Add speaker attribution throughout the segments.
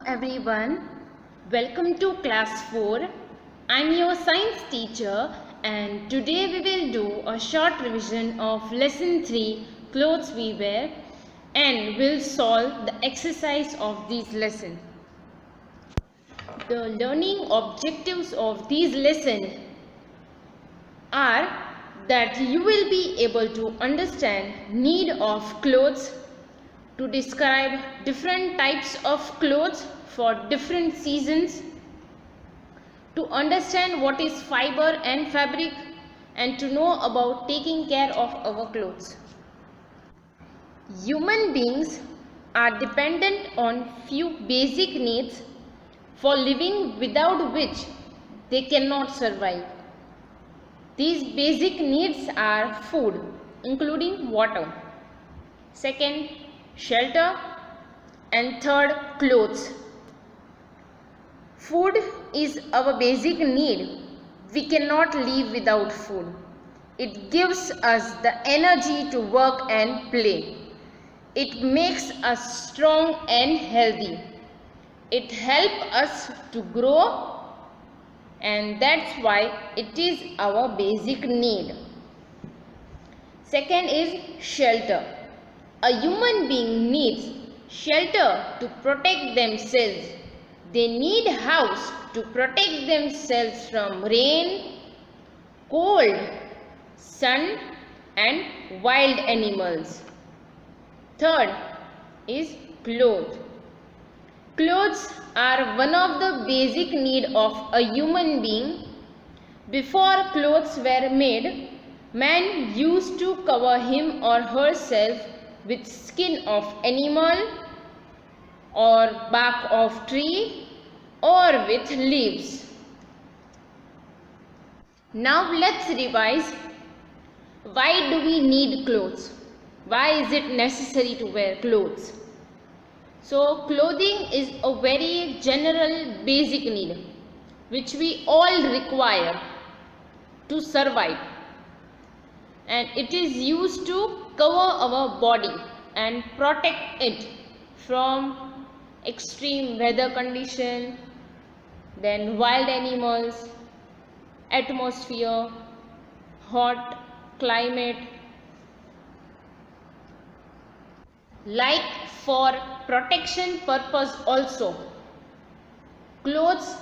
Speaker 1: Everyone, welcome to class 4. I'm your science teacher and today we will do a short revision of lesson 3 clothes we wear and will solve the exercise of this lesson. The learning objectives of this lesson are that you will be able to understand need of clothes, to describe different types of clothes for different seasons, to understand what is fiber and fabric, and to know about taking care of our clothes. Human beings are dependent on few basic needs for living, without which they cannot survive. These basic needs are food, including water. Second, shelter. And third, clothes. Food is our basic need. We cannot live without food. It gives us the energy to work and play. It makes us strong and healthy. It helps us to grow, and that's why it is our basic need. Second is shelter. A human being needs shelter to protect themselves. They need a house to protect themselves from rain, cold, sun and wild animals. Third is clothes. Clothes are one of the basic needs of a human being. Before clothes were made, man used to cover him or herself with skin of animal or bark of tree or with leaves. Now let's revise. Why do we need clothes? Why is it necessary to wear clothes? So clothing is a very general basic need which we all require to survive, and it is used to cover our body and protect it from extreme weather condition, then wild animals, atmosphere, hot climate. Like for protection purpose also, clothes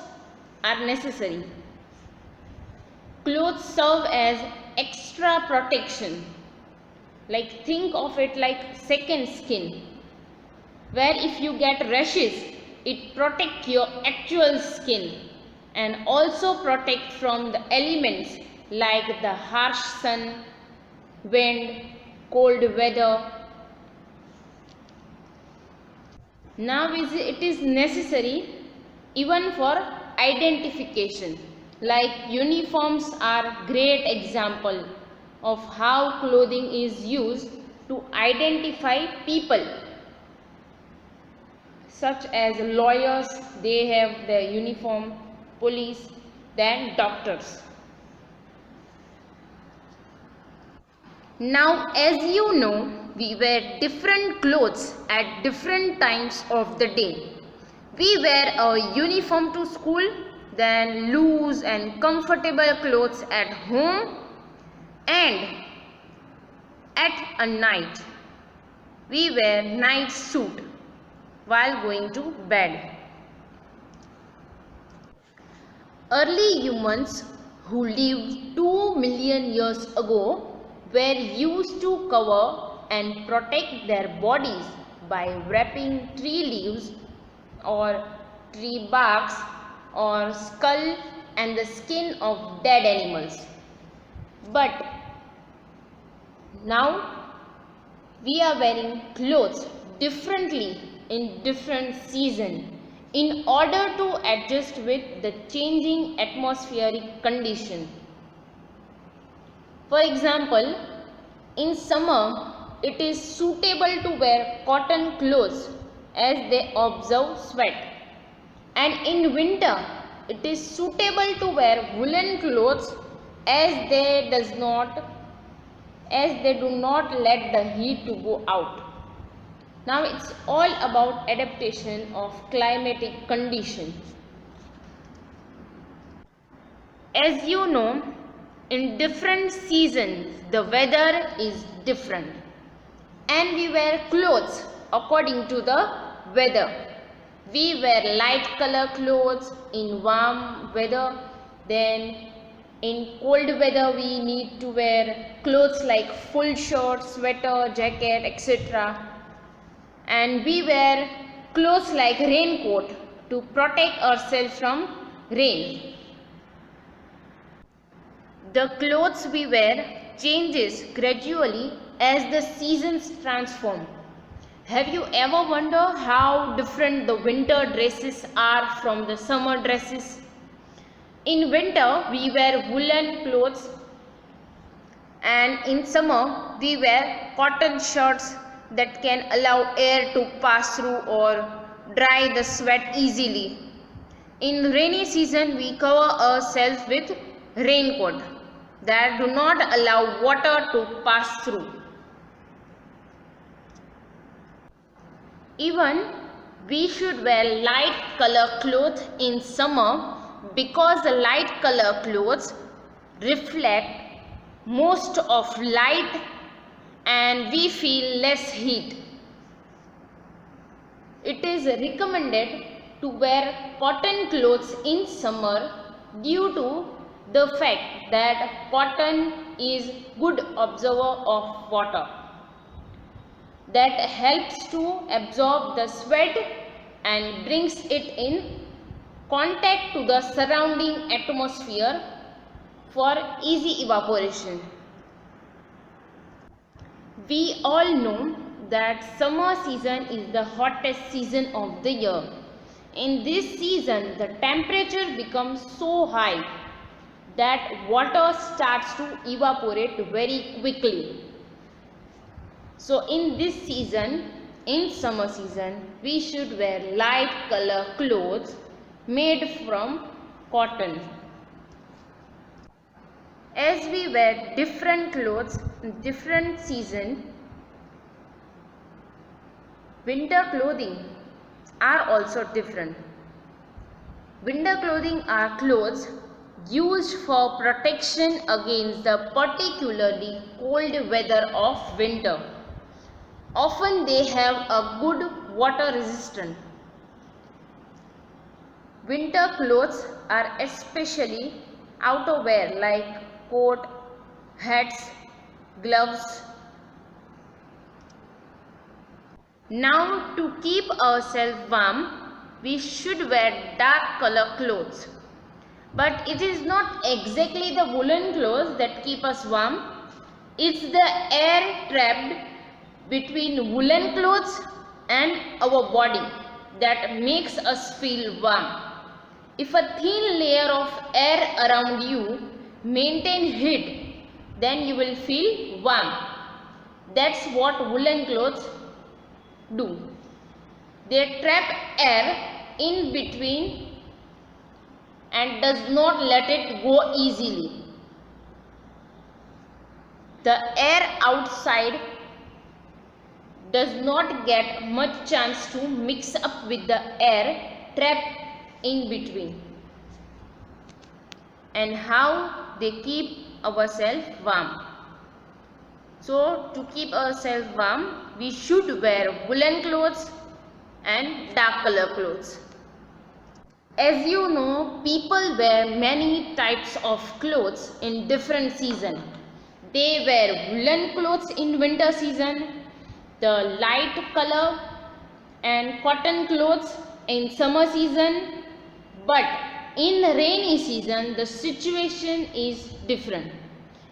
Speaker 1: are necessary. Clothes serve as extra protection. Like think of it like second skin, where if you get rashes, it protects your actual skin and also protect from the elements like the harsh sun, wind, cold weather. Now it is necessary even for identification. Like uniforms are great example of how clothing is used to identify people. Such as lawyers, they have their uniform, police, then doctors. Now as you know, we wear different clothes at different times of the day. We wear a uniform to school, then loose and comfortable clothes at home, and at a night we wear night suit while going to bed. Early humans who lived 2 million years ago were used to cover and protect their bodies by wrapping tree leaves or tree barks or skull and the skin of dead animals. But now we are wearing clothes differently in different seasons in order to adjust with the changing atmospheric condition. For example, in summer it is suitable to wear cotton clothes as they absorb sweat, and in winter it is suitable to wear woolen clothes as they do not let the heat to go out. Now it's all about adaptation of climatic conditions. As you know, in different seasons the weather is different and we wear clothes according to the weather. We wear light color clothes in warm weather, then in cold weather we need to wear clothes like full shirt, sweater, jacket, etc. And we wear clothes like raincoat to protect ourselves from rain. The clothes we wear changes gradually as the seasons transform. Have you ever wondered how different the winter dresses are from the summer dresses? In winter we wear woolen clothes and in summer we wear cotton shirts that can allow air to pass through or dry the sweat easily. In rainy season we cover ourselves with raincoat that do not allow water to pass through. Even we should wear light color clothes in summer because the light color clothes reflect most of light and we feel less heat. It is recommended to wear cotton clothes in summer due to the fact that cotton is good absorber of water that helps to absorb the sweat and brings it in contact to the surrounding atmosphere for easy evaporation. We all know that summer season is the hottest season of the year. In this season the temperature becomes so high that water starts to evaporate very quickly. So in this season, in summer season, we should wear light color clothes made from cotton. As we wear different clothes in different season, winter clothing are also different. Winter clothing are clothes used for protection against the particularly cold weather of winter. Often they have a good water resistance. Winter clothes are especially outerwear like coat, hats, gloves. Now to keep ourselves warm, we should wear dark color clothes. But it is not exactly the woolen clothes that keep us warm. It's the air trapped between woolen clothes and our body that makes us feel warm. If a thin layer of air around you maintain heat, then you will feel warm. That's what woolen clothes do. They trap air in between and does not let it go easily. The air outside does not get much chance to mix up with the air trapped in between. And how they keep ourselves warm. So to keep ourselves warm, we should wear woolen clothes and dark color clothes. As you know, people wear many types of clothes in different seasons. They wear woolen clothes in winter season, the light color and cotton clothes in summer season, but in rainy season the situation is different.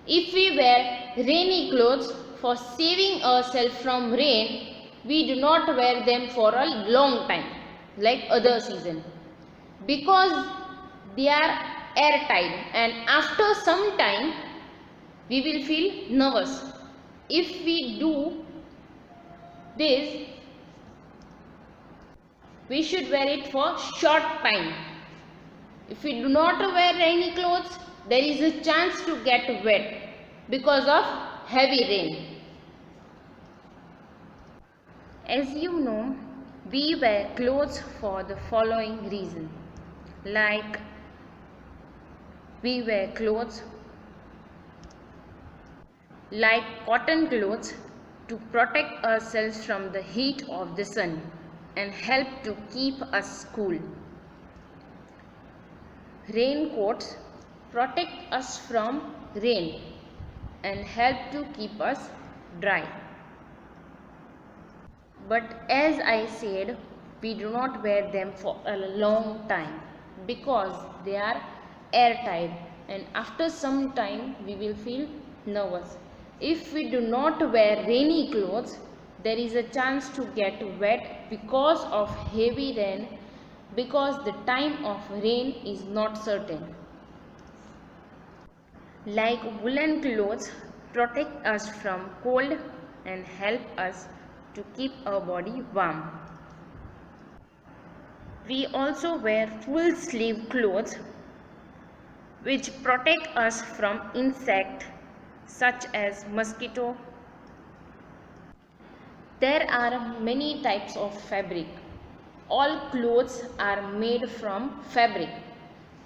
Speaker 1: If we wear rainy clothes for saving ourselves from rain, we do not wear them for a long time like other season because they are airtight and after some time we will feel nervous. If we do this, we should wear it for short time. If we do not wear rainy clothes, there is a chance to get wet because of heavy rain. As you know, we wear clothes for the following reason. Like we wear clothes like cotton clothes to protect ourselves from the heat of the sun and help to keep us cool. Raincoats protect us from rain and help to keep us dry. But as I said, we do not wear them for a long time because they are airtight, and after some time we will feel nervous. If we do not wear rainy clothes, there is a chance to get wet because of heavy rain, because the time of rain is not certain. Like woolen clothes protect us from cold and help us to keep our body warm. We also wear full sleeve clothes which protect us from insects such as mosquito. There are many types of fabric. All clothes are made from fabric.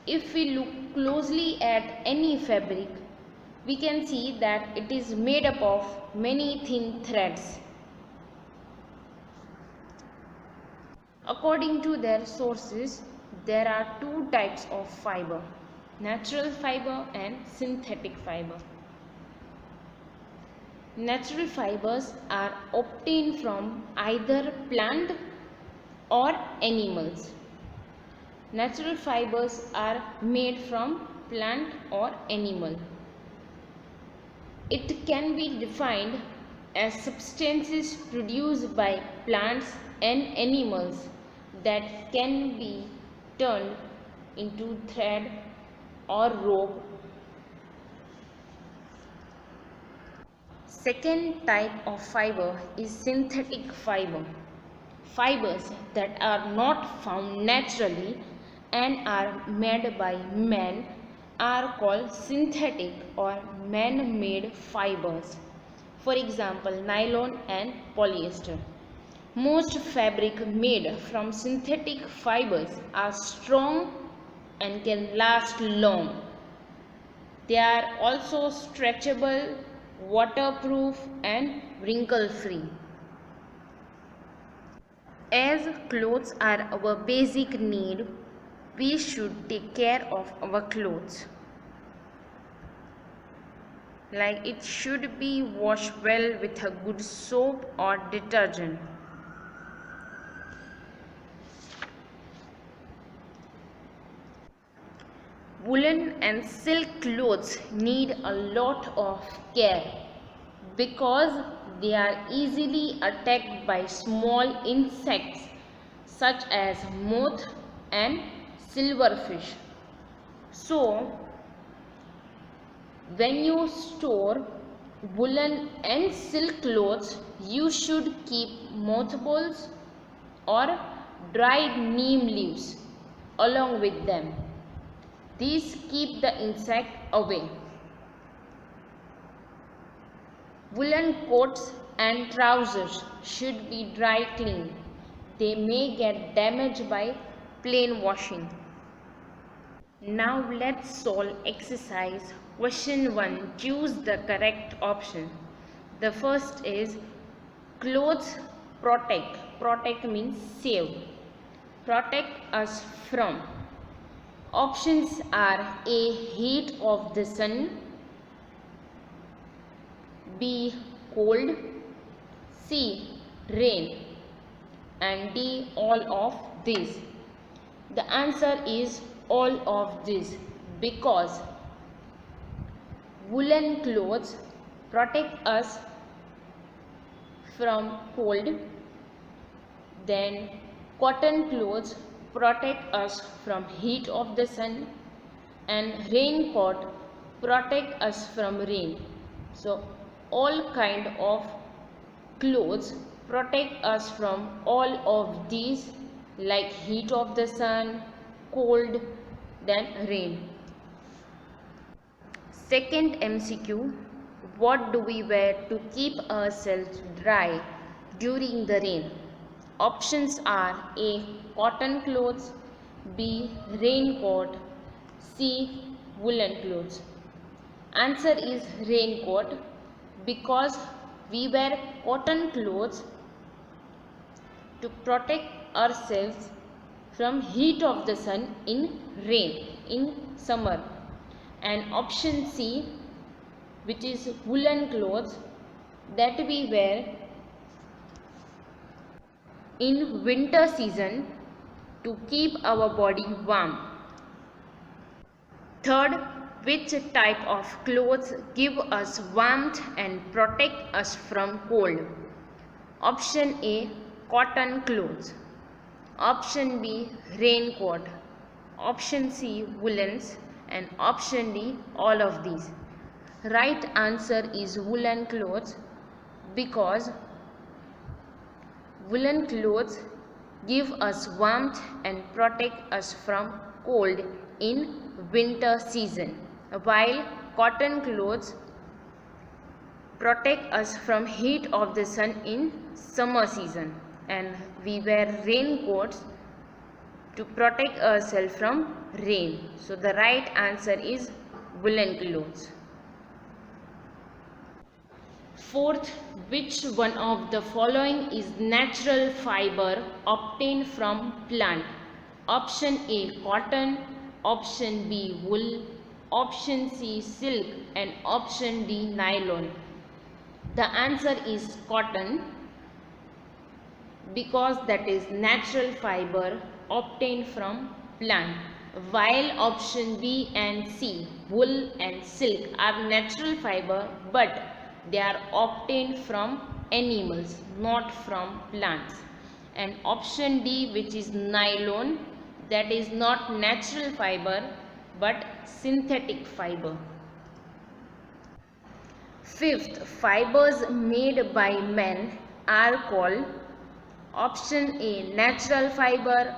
Speaker 1: If we look closely at any fabric, we can see that it is made up of many thin threads. According to their sources, there are two types of fiber: natural fiber and synthetic fiber. Natural fibers are obtained from either plant or animals. Natural fibers are made from plant or animal. It can be defined as substances produced by plants and animals that can be turned into thread or rope. Second type of fiber is synthetic fiber. Fibers that are not found naturally and are made by man are called synthetic or man-made fibers. For example, nylon and polyester. Most fabric made from synthetic fibers are strong and can last long. They are also stretchable, waterproof and wrinkle-free. As clothes are our basic need, we should take care of our clothes. Like it should be washed well with a good soap or detergent. Woolen and silk clothes need a lot of care because they are easily attacked by small insects such as moth and silverfish. So, when you store woolen and silk clothes, you should keep mothballs or dried neem leaves along with them. These keep the insect away. Woolen coats and trousers should be dry cleaned. They may get damaged by plain washing. Now let's solve exercise question 1. Choose the correct option. The first is clothes protect. Protect means save. Protect us from. Options are A. Heat of the sun, B. Cold, C. Rain, and D. All of these. The answer is all of these because woolen clothes protect us from cold, then cotton clothes protect us from heat of the sun, and raincoat protect us from rain. So all kind of clothes protect us from all of these, like heat of the sun, cold, then rain. Second MCQ, what do we wear to keep ourselves dry during the rain? Options are A. Cotton clothes, B. Raincoat, C. Woolen clothes. Answer is raincoat, because we wear cotton clothes to protect ourselves from heat of the sun in rain in summer. And option C, which is woolen clothes, that we wear in winter season to keep our body warm. Third, which type of clothes give us warmth and protect us from cold? Option A, cotton clothes. Option B, raincoat. Option C, woolens. And option D, all of these. Right answer is woolen clothes, because woolen clothes give us warmth and protect us from cold in winter season, while cotton clothes protect us from heat of the sun in summer season, and we wear raincoats to protect ourselves from rain. So the right answer is woolen clothes. Fourth, which one of the following is natural fiber obtained from plant? Option A, cotton. Option B, wool. Option C, silk. And option D, nylon. The answer is cotton, because that is natural fiber obtained from plant, while option B and C, wool and silk, are natural fiber, but they are obtained from animals, not from plants. And option D, which is nylon, that is not natural fiber but synthetic fiber. Fifth, fibers made by men are called: option A, natural fiber.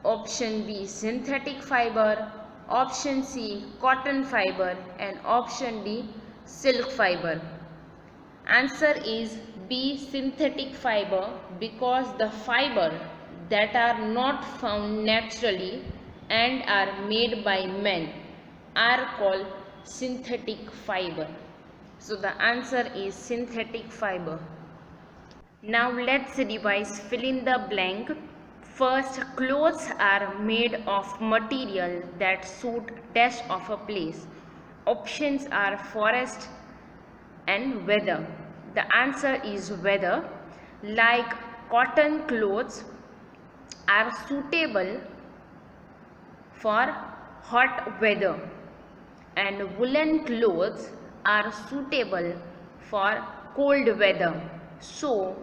Speaker 1: Option B, synthetic fiber. Option C, cotton fiber. And option D, silk fiber. Answer is B, synthetic fiber, because the fiber that are not found naturally and are made by men are called synthetic fiber. So the answer is synthetic fiber. Now let's revise fill in the blank. First, clothes are made of material that suit dash of a place. Options are forest and weather. The answer is weather. Like cotton clothes are suitable for hot weather, and woolen clothes are suitable for cold weather. So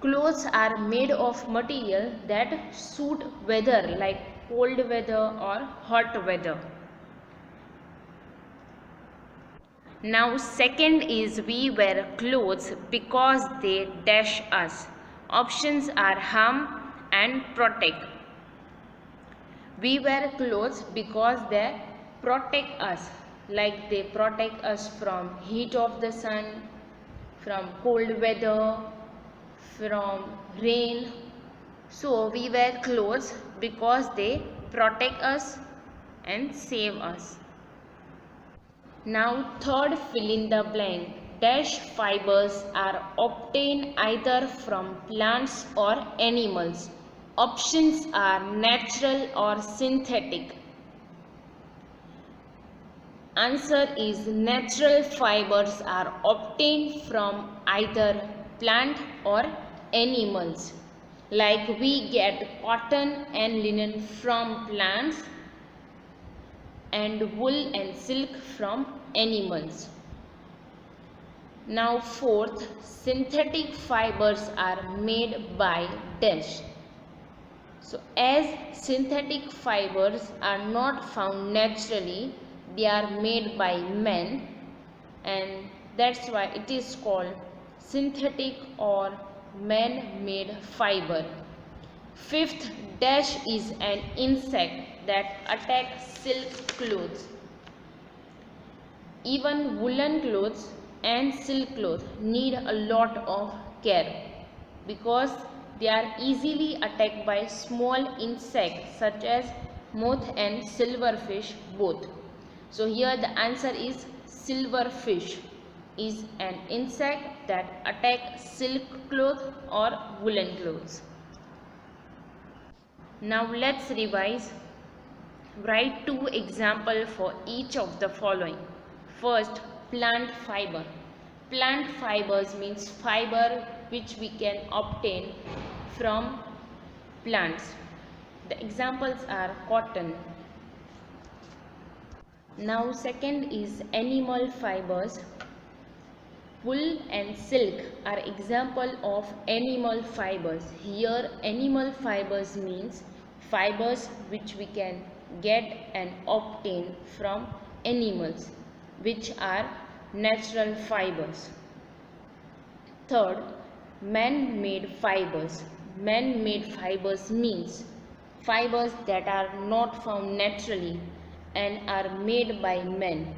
Speaker 1: clothes are made of material that suit weather, like cold weather or hot weather. Now second is we wear clothes because they dash us. Options are harm and protect. We wear clothes because they protect us, like they protect us from heat of the sun, from cold weather, from rain. So we wear clothes because they protect us and save us. Now third, fill in the blank. Dash fibers are obtained either from plants or animals. Options are natural or synthetic. Answer is natural fibers are obtained from either plant or animals. Like we get cotton and linen from plants, and wool and silk from animals. Now fourth, synthetic fibers are made by dash. So as synthetic fibers are not found naturally, they are made by men, and that's why it is called synthetic or man-made fiber. Fifth, dash is an insect that attacks silk clothes. Even woolen clothes and silk clothes need a lot of care because they are easily attacked by small insects such as moth and silverfish both. So here the answer is silverfish is an insect that attacks silk cloth or woolen clothes. Now let's revise. Write two examples for each of the following. First, plant fiber. Plant fibers means fiber which we can obtain from plants. The examples are cotton. Now second is animal fibers. Wool and silk are example of animal fibers. Here animal fibers means fibers which we can get and obtain from animals, which are natural fibers. Third, man-made fibers. Man-made fibers means fibers that are not found naturally and are made by men.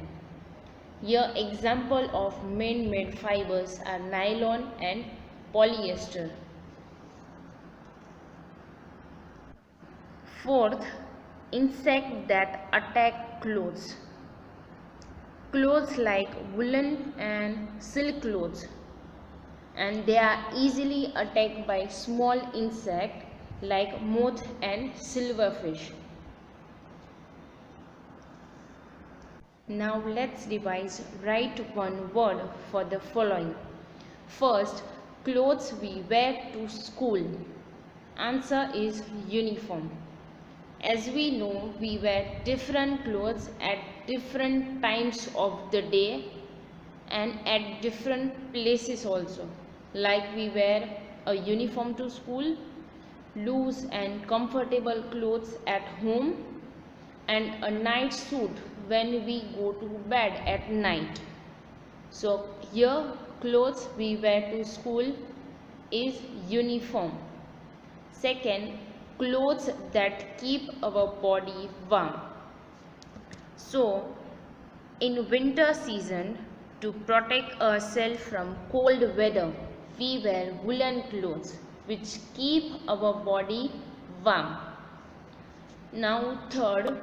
Speaker 1: Here example of man-made fibers are nylon and polyester. Fourth, insect that attack clothes. Clothes like woolen and silk clothes, and they are easily attacked by small insects like moth and silverfish. Now let's revise. Write one word for the following. First, clothes we wear to school. Answer is uniform. As we know, we wear different clothes at different times of the day and at different places also. Like we wear a uniform to school, loose and comfortable clothes at home, and a night suit when we go to bed at night. So here clothes we wear to school is uniform. Second, clothes that keep our body warm. So in winter season, to protect ourselves from cold weather, we wear woolen clothes which keep our body warm. Now third,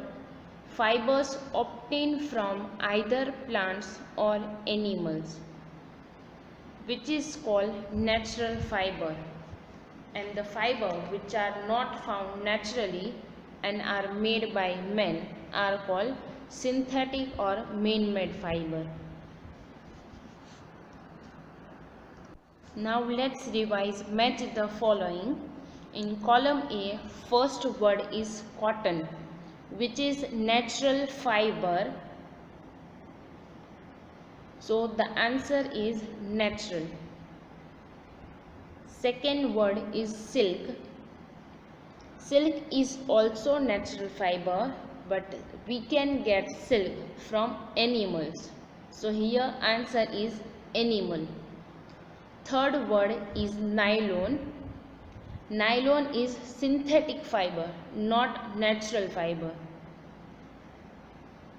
Speaker 1: fibers obtained from either plants or animals, which is called natural fiber, and the fiber which are not found naturally and are made by men are called synthetic or man-made fiber. Now let's revise. Match the following. In column A, first word is cotton, which is natural fiber. So the answer is natural. Second word is silk. Silk is also natural fiber, but we can get silk from animals. So here answer is animal. Third word is nylon. Nylon is synthetic fiber, not natural fiber.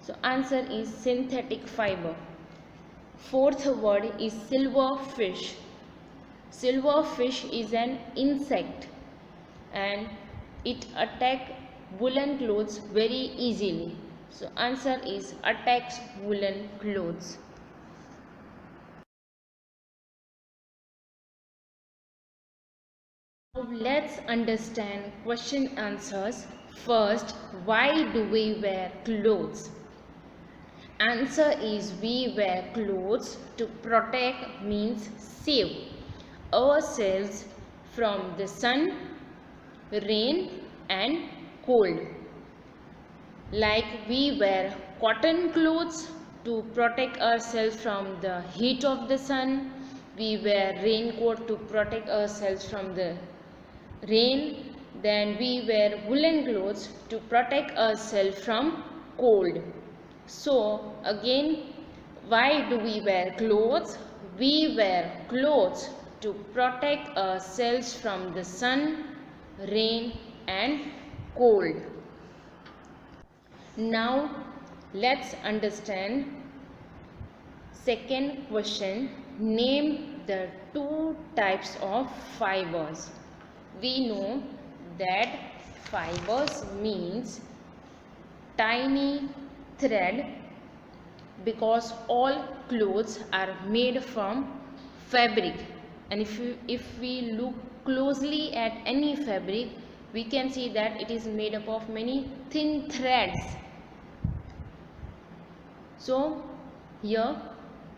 Speaker 1: So answer is synthetic fiber. Fourth word is silverfish. Silverfish is an insect and it attacks woolen clothes very easily. So answer is attacks woolen clothes. Now let's understand question answers. First, why do we wear clothes? Answer is we wear clothes to protect means save ourselves from the sun, rain and cold. Like we wear cotton clothes to protect ourselves from the heat of the sun. We wear raincoat to protect ourselves from the rain. Then we wear woolen clothes to protect ourselves from cold. So again, why do we wear clothes? We wear clothes to protect ourselves from the sun, rain and cold. Now let's understand second question. Name the two types of fibers. We know that fibers means tiny thread, because all clothes are made from fabric, and if we look closely at any fabric, we can see that it is made up of many thin threads. So here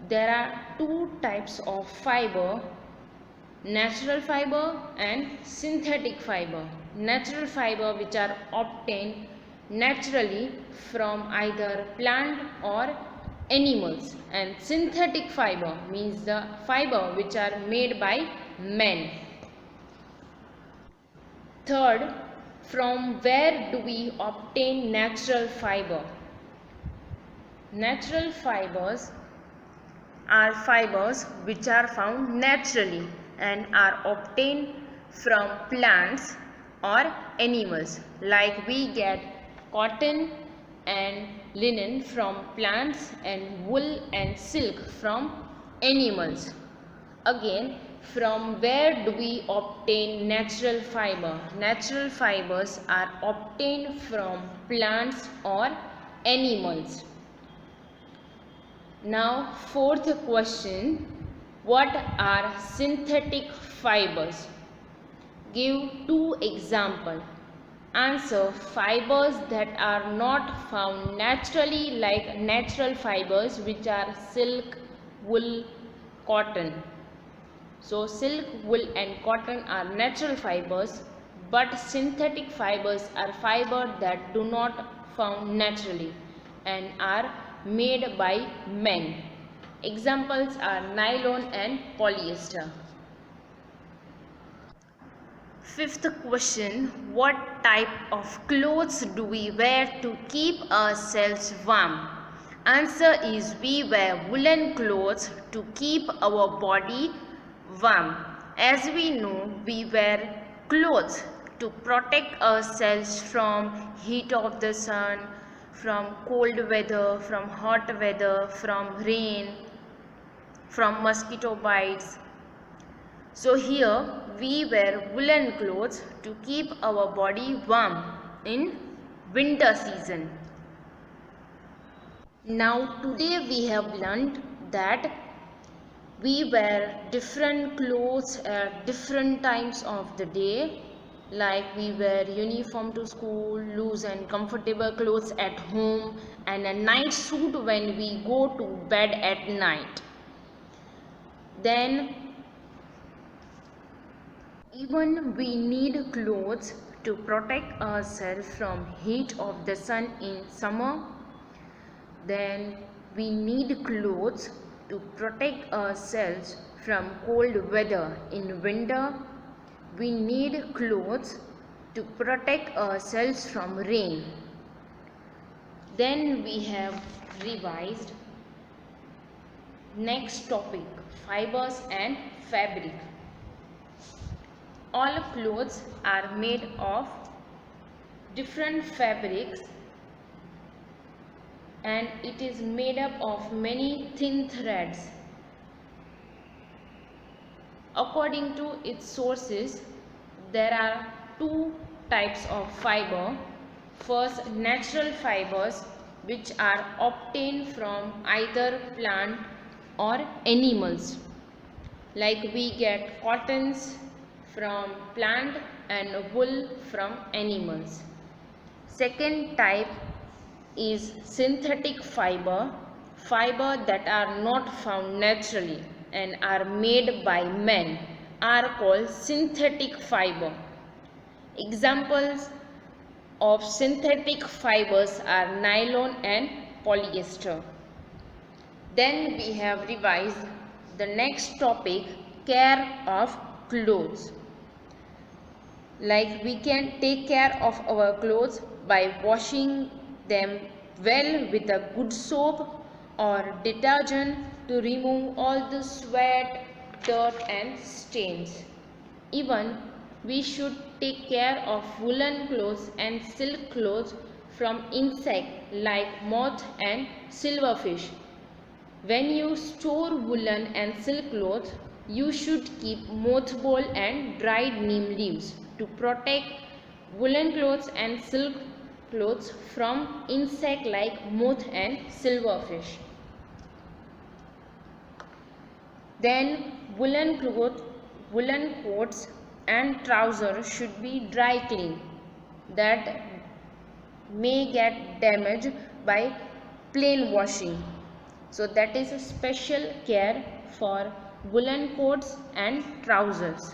Speaker 1: there are two types of fiber: natural fiber and synthetic fiber. Natural fiber, which are obtained naturally from either plant or animals, and synthetic fiber means the fiber which are made by men. Third, from where do we obtain natural fiber? Natural fibers are fibers which are found naturally and are obtained from plants or animals, like we get cotton and linen from plants and wool and silk from animals. Again, from where do we obtain natural fiber? Natural fibers are obtained from plants or animals. Now, fourth question, what are synthetic fibers? Give two examples. Answer: fibers that are not found naturally, like natural fibers, which are silk, wool, cotton. So silk, wool and cotton are natural fibers, but synthetic fibers are fibers that do not found naturally and are made by men. Examples are nylon and polyester. Fifth question, what type of clothes do we wear to keep ourselves warm? Answer is, we wear woolen clothes to keep our body warm. As we know, we wear clothes to protect ourselves from heat of the sun, from cold weather, from hot weather, from rain, from mosquito bites. So here we wear woolen clothes to keep our body warm in winter season. Now today we have learned that we wear different clothes at different times of the day, like we wear uniform to school, loose and comfortable clothes at home, and a night suit when we go to bed at night. Then even we need clothes to protect ourselves from heat of the sun in summer. Then we need clothes to protect ourselves from cold weather in winter. We need clothes to protect ourselves from rain. Then we have revised next topic, fibers and fabric. All clothes are made of different fabrics, and it is made up of many thin threads. According to its sources, there are two types of fiber. First, natural fibers, which are obtained from either plant or animals, like we get cottons from plant and wool from animals. Second type is synthetic fiber, fiber that are not found naturally and are made by men, are called synthetic fiber. Examples of synthetic fibers are nylon and polyester. Then we have revised the next topic, care of clothes. Like we can take care of our clothes by washing them well with a good soap or detergent to remove all the sweat, dirt and stains. Even we should take care of woolen clothes and silk clothes from insects like moth and silverfish. When you store woolen and silk clothes, you should keep mothball and dried neem leaves to protect woolen clothes and silk clothes from insects like moth and silverfish. Then woolen coats and trousers should be dry clean that may get damaged by plain washing. So that is a special care for woolen coats and trousers.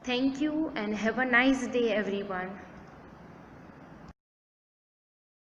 Speaker 1: Thank you and have a nice day everyone.